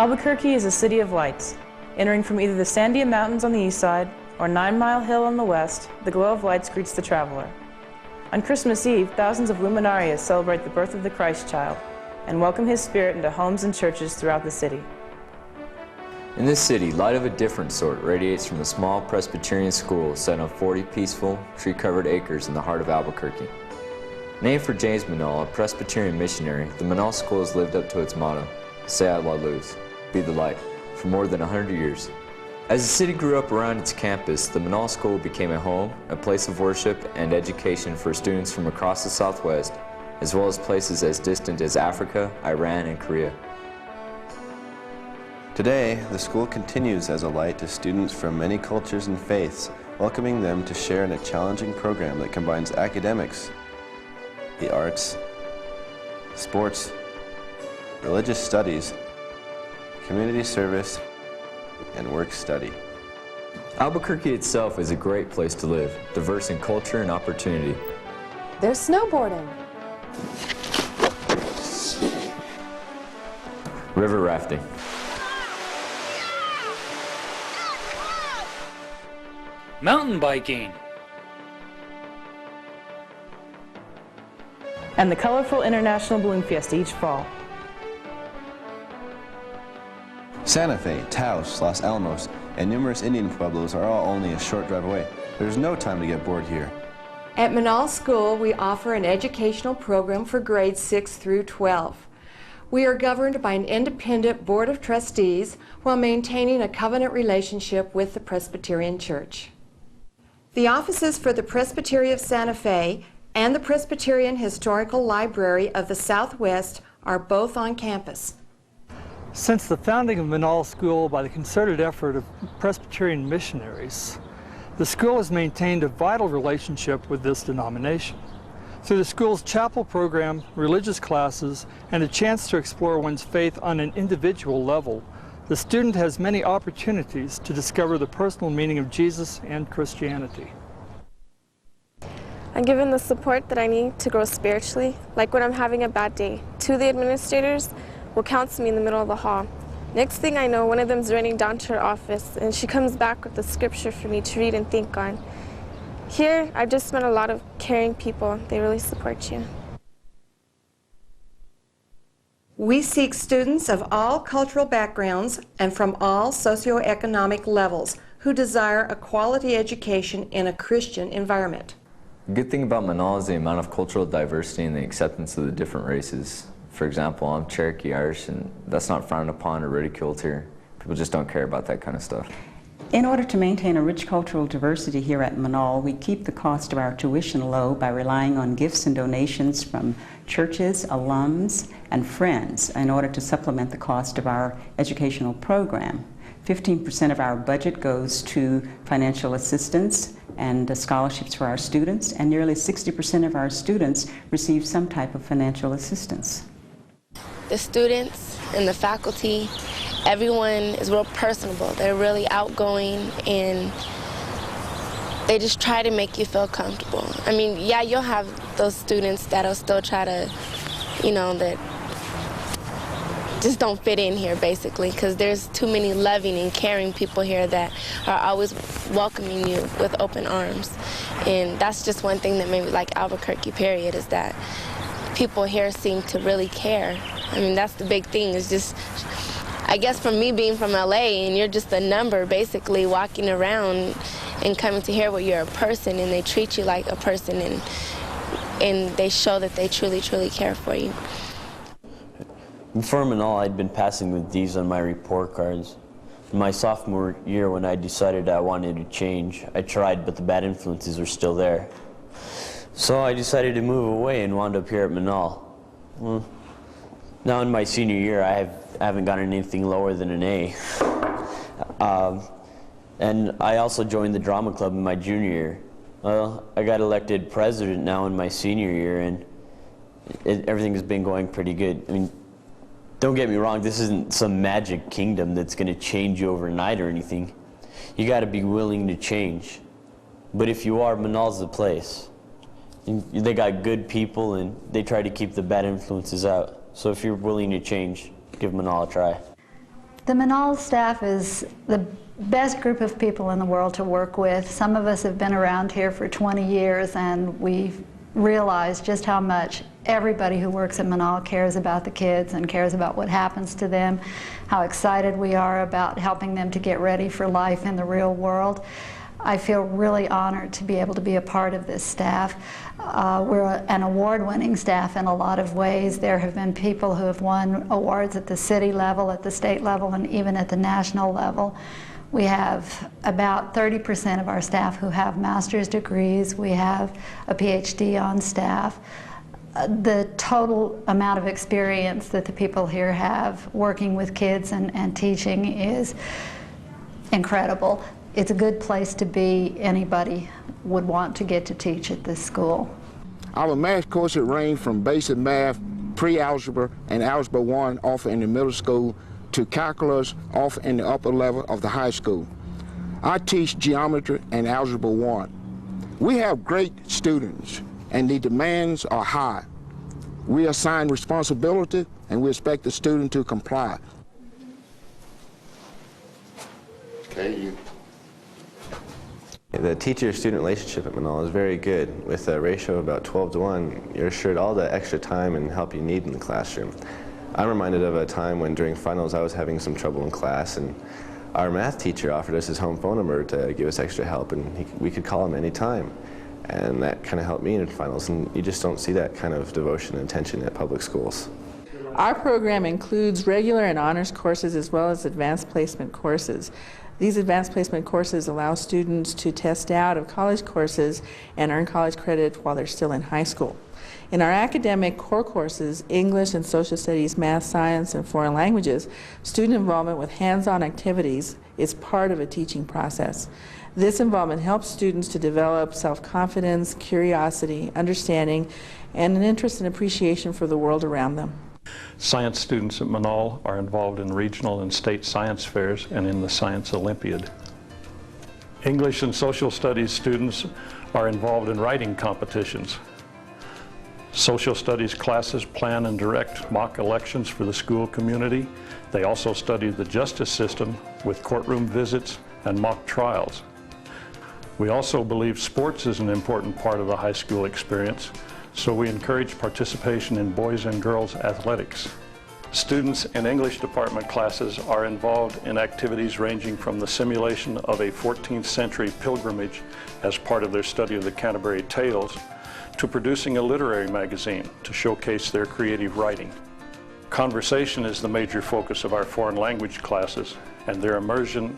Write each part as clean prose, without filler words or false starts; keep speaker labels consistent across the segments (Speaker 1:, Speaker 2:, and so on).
Speaker 1: Albuquerque is a city of lights. Entering from either the Sandia Mountains on the east side or 9 Mile Hill on the west, the glow of lights greets the traveler. On Christmas Eve, thousands of luminarias celebrate the birth of the Christ child and welcome his spirit into homes and churches throughout the city.
Speaker 2: In this city, light of a different sort radiates from the small Presbyterian school set on 40 peaceful, tree-covered acres in the heart of Albuquerque. Named for James Menaul, a Presbyterian missionary, the Menaul School has lived up to its motto, Sea la luz, be the light, for more than 100 years. As the city grew up around its campus, the Menaul School became a home, a place of worship and education for students from across the Southwest, as well as places as distant as Africa, Iran, and Korea.
Speaker 3: Today, the school continues as a light to students from many cultures and faiths, welcoming them to share in a challenging program that combines academics, the arts, sports, religious studies, community service, and work study.
Speaker 2: Albuquerque itself is a great place to live, diverse in culture and opportunity.
Speaker 4: There's snowboarding.
Speaker 2: River rafting.
Speaker 5: Mountain biking.
Speaker 1: And the colorful International Balloon Fiesta each fall.
Speaker 3: Santa Fe, Taos, Los Alamos, and numerous Indian pueblos are all only a short drive away. There's no time to get bored here.
Speaker 4: At Menaul School, we offer an educational program for grades 6 through 12. We are governed by an independent board of trustees while maintaining a covenant relationship with the Presbyterian Church. The offices for the Presbytery of Santa Fe and the Presbyterian Historical Library of the Southwest are both on campus.
Speaker 6: Since the founding of Menaul School by the concerted effort of Presbyterian missionaries, the school has maintained a vital relationship with this denomination. Through the school's chapel program, religious classes, and a chance to explore one's faith on an individual level, the student has many opportunities to discover the personal meaning of Jesus and Christianity.
Speaker 7: I'm given the support that I need to grow spiritually, like when I'm having a bad day. Two of the administrators will counsel me in the middle of the hall. Next thing I know, one of them's running down to her office, and she comes back with the scripture for me to read and think on. Here, I've just met a lot of caring people. They really support you.
Speaker 4: We seek students of all cultural backgrounds and from all socioeconomic levels who desire a quality education in a Christian environment.
Speaker 2: The good thing about Menaul is the amount of cultural diversity and the acceptance of the different races. For example, I'm Cherokee Irish, and that's not frowned upon or ridiculed here. People just don't care about that kind of stuff.
Speaker 8: In order to maintain a rich cultural diversity here at Menaul, we keep the cost of our tuition low by relying on gifts and donations from churches, alums, and friends in order to supplement the cost of our educational program. 15% of our budget goes to financial assistance and scholarships for our students, and nearly 60% of our students receive some type of financial assistance.
Speaker 7: The students and the faculty, everyone is real personable. They're really outgoing, and they just try to make you feel comfortable. I mean, yeah, you'll have those students that'll still try to, that just don't fit in here, basically, because there's too many loving and caring people here that are always welcoming you with open arms. And that's just one thing that made me like Albuquerque, period, is that people here seem to really care. I mean, that's the big thing, is just, I guess from me being from LA, and you're just a number, basically, walking around and coming to hear what you're a person, and they treat you like a person, and they show that they truly, truly care for you.
Speaker 9: Before Menaul, I'd been passing with D's on my report cards. In my sophomore year, when I decided I wanted to change, I tried, but the bad influences were still there. So I decided to move away and wound up here at Menaul. Well, now in my senior year, I haven't gotten anything lower than an A. And I also joined the drama club in my junior year. Well, I got elected president now in my senior year, and everything has been going pretty good. I mean, don't get me wrong, this isn't some magic kingdom that's going to change you overnight or anything. You got to be willing to change. But if you are, Menaul's the place. They got good people, and they try to keep the bad influences out. So if you're willing to change, give Menaul a try.
Speaker 10: The Menaul staff is the best group of people in the world to work with. Some of us have been around here for 20 years, and we've realized just how much everybody who works at Menaul cares about the kids and cares about what happens to them, how excited we are about helping them to get ready for life in the real world. I feel really honored to be able to be a part of this staff. We're an award-winning staff in a lot of ways. There have been people who have won awards at the city level, at the state level, and even at the national level. We have about 30% of our staff who have master's degrees. We have a PhD on staff. The total amount of experience that the people here have working with kids and teaching is incredible. It's a good place to be. Anybody would want to get to teach at this school.
Speaker 11: Our math courses range from basic math, pre-algebra, and algebra 1 offered in the middle school to calculus offered in the upper level of the high school. I teach geometry and algebra 1. We have great students, and the demands are high. We assign responsibility, and we expect the student to comply.
Speaker 3: Okay, The teacher-student relationship at Menaul is very good. With a ratio of about 12 to 1, you're assured all the extra time and help you need in the classroom. I'm reminded of a time when during finals I was having some trouble in class, and our math teacher offered us his home phone number to give us extra help, and we could call him anytime. And that kind of helped me in finals, and you just don't see that kind of devotion and attention at public schools.
Speaker 1: Our program includes regular and honors courses as well as advanced placement courses. These advanced placement courses allow students to test out of college courses and earn college credit while they're still in high school. In our academic core courses, English and social studies, math, science, and foreign languages, student involvement with hands-on activities is part of a teaching process. This involvement helps students to develop self-confidence, curiosity, understanding, and an interest and appreciation for the world around them.
Speaker 12: Science students at Menaul are involved in regional and state science fairs and in the Science Olympiad. English and social studies students are involved in writing competitions. Social studies classes plan and direct mock elections for the school community. They also study the justice system with courtroom visits and mock trials. We also believe sports is an important part of the high school experience, so we encourage participation in boys and girls athletics. Students in English department classes are involved in activities ranging from the simulation of a 14th century pilgrimage as part of their study of the Canterbury Tales to producing a literary magazine to showcase their creative writing. Conversation is the major focus of our foreign language classes, and their immersion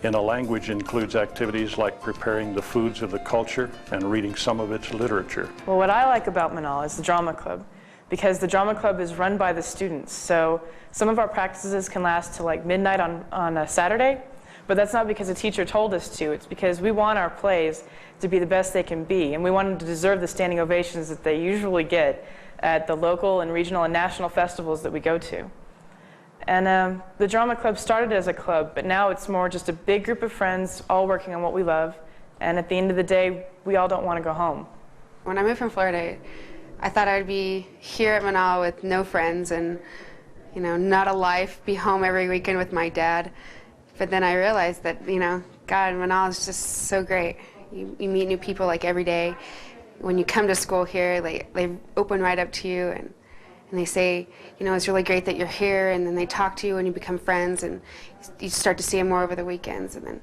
Speaker 12: in a language includes activities like preparing the foods of the culture and reading some of its literature.
Speaker 1: Well, what I like about Menaul is the drama club, because the drama club is run by the students. So some of our practices can last till like midnight on a Saturday, but that's not because a teacher told us to. It's because we want our plays to be the best they can be, and we want them to deserve the standing ovations that they usually get at the local and regional and national festivals that we go to. And the drama club started as a club, but now it's more just a big group of friends all working on what we love, and at the end of the day, we all don't want to go home.
Speaker 13: When I moved from Florida, I thought I'd be here at Menaul with no friends and, you know, not a life, be home every weekend with my dad. But then I realized that, you know, God, Menaul is just so great. You meet new people like every day. When you come to school here, they open right up to you and they say, you know, it's really great that you're here, and then they talk to you and you become friends, and you start to see them more over the weekends. And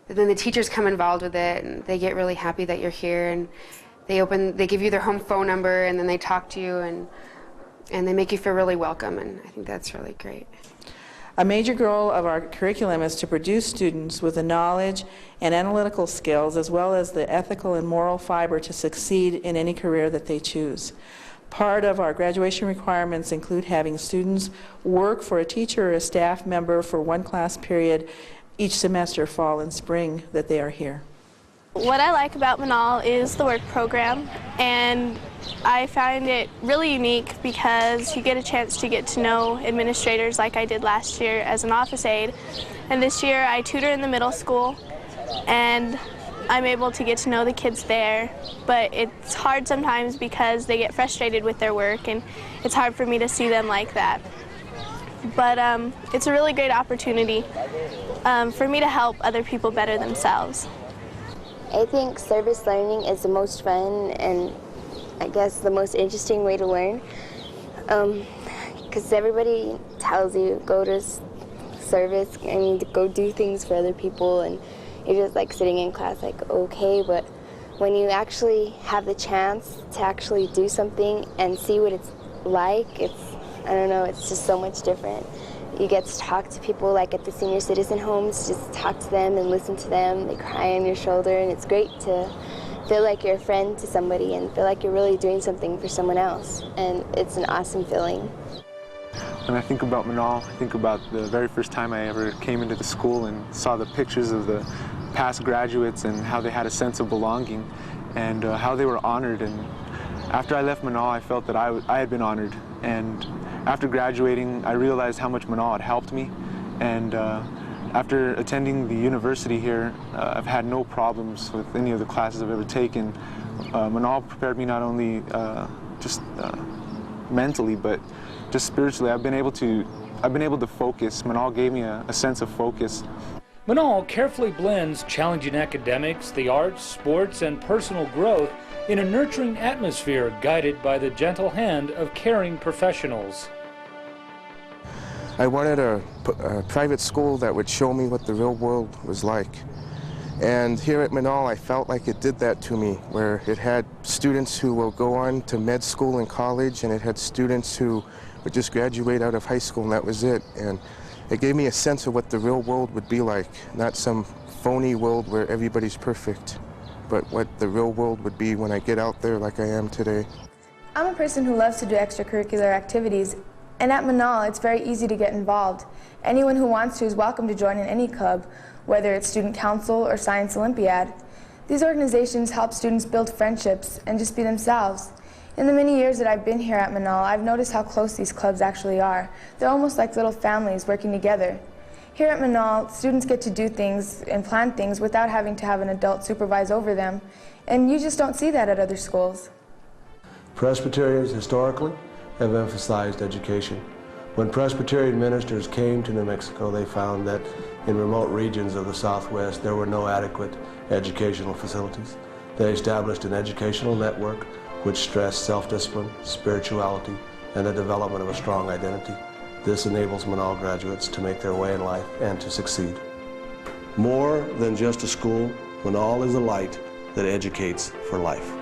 Speaker 13: then the teachers come involved with it, and they get really happy that you're here, and they give you their home phone number, and then they talk to you, and they make you feel really welcome, and I think that's really great.
Speaker 1: A major goal of our curriculum is to produce students with the knowledge and analytical skills, as well as the ethical and moral fiber to succeed in any career that they choose. Part of our graduation requirements include having students work for a teacher or a staff member for one class period each semester, fall and spring, that they are here.
Speaker 14: What I like about Menaul is the work program, and I find it really unique because you get a chance to get to know administrators like I did last year as an office aide. And this year I tutor in the middle school, and I'm able to get to know the kids there, but it's hard sometimes because they get frustrated with their work, and it's hard for me to see them like that. but it's a really great opportunity for me to help other people better themselves.
Speaker 15: I think service learning is the most fun and I guess the most interesting way to learn, because everybody tells you go to service and go do things for other people, and you're just like sitting in class like, okay, but when you actually have the chance to actually do something and see what it's like, I don't know, it's just so much different. You get to talk to people like at the senior citizen homes, just talk to them and listen to them. They cry on your shoulder, and it's great to feel like you're a friend to somebody and feel like you're really doing something for someone else, and it's an awesome feeling.
Speaker 16: When I think about Menaul, I think about the very first time I ever came into the school and saw the pictures of the past graduates and how they had a sense of belonging and how they were honored. And after I left Menaul, I felt that I had been honored. And after graduating, I realized how much Menaul had helped me. And after attending the university here, I've had no problems with any of the classes I've ever taken. Menaul prepared me not only just mentally, but just spiritually. I've been able to focus. Menaul gave me a sense of focus.
Speaker 5: Menaul carefully blends challenging academics, the arts, sports, and personal growth in a nurturing atmosphere guided by the gentle hand of caring professionals.
Speaker 17: I wanted a private school that would show me what the real world was like. And here at Menaul, I felt like it did that to me, where it had students who will go on to med school and college, and it had students who would just graduate out of high school, and that was it. And it gave me a sense of what the real world would be like, not some phony world where everybody's perfect, but what the real world would be when I get out there like I am today.
Speaker 18: I'm a person who loves to do extracurricular activities, and at Menaul it's very easy to get involved. Anyone who wants to is welcome to join in any club, whether it's Student Council or Science Olympiad. These organizations help students build friendships and just be themselves. In the many years that I've been here at Menaul, I've noticed how close these clubs actually are. They're almost like little families working together. Here at Menaul, students get to do things and plan things without having to have an adult supervise over them, and you just don't see that at other schools.
Speaker 19: Presbyterians historically have emphasized education. When Presbyterian ministers came to New Mexico, they found that in remote regions of the Southwest there were no adequate educational facilities. They established an educational network which stressed self-discipline, spirituality, and the development of a strong identity. This enables Menaul graduates to make their way in life and to succeed. More than just a school, Menaul is a light that educates for life.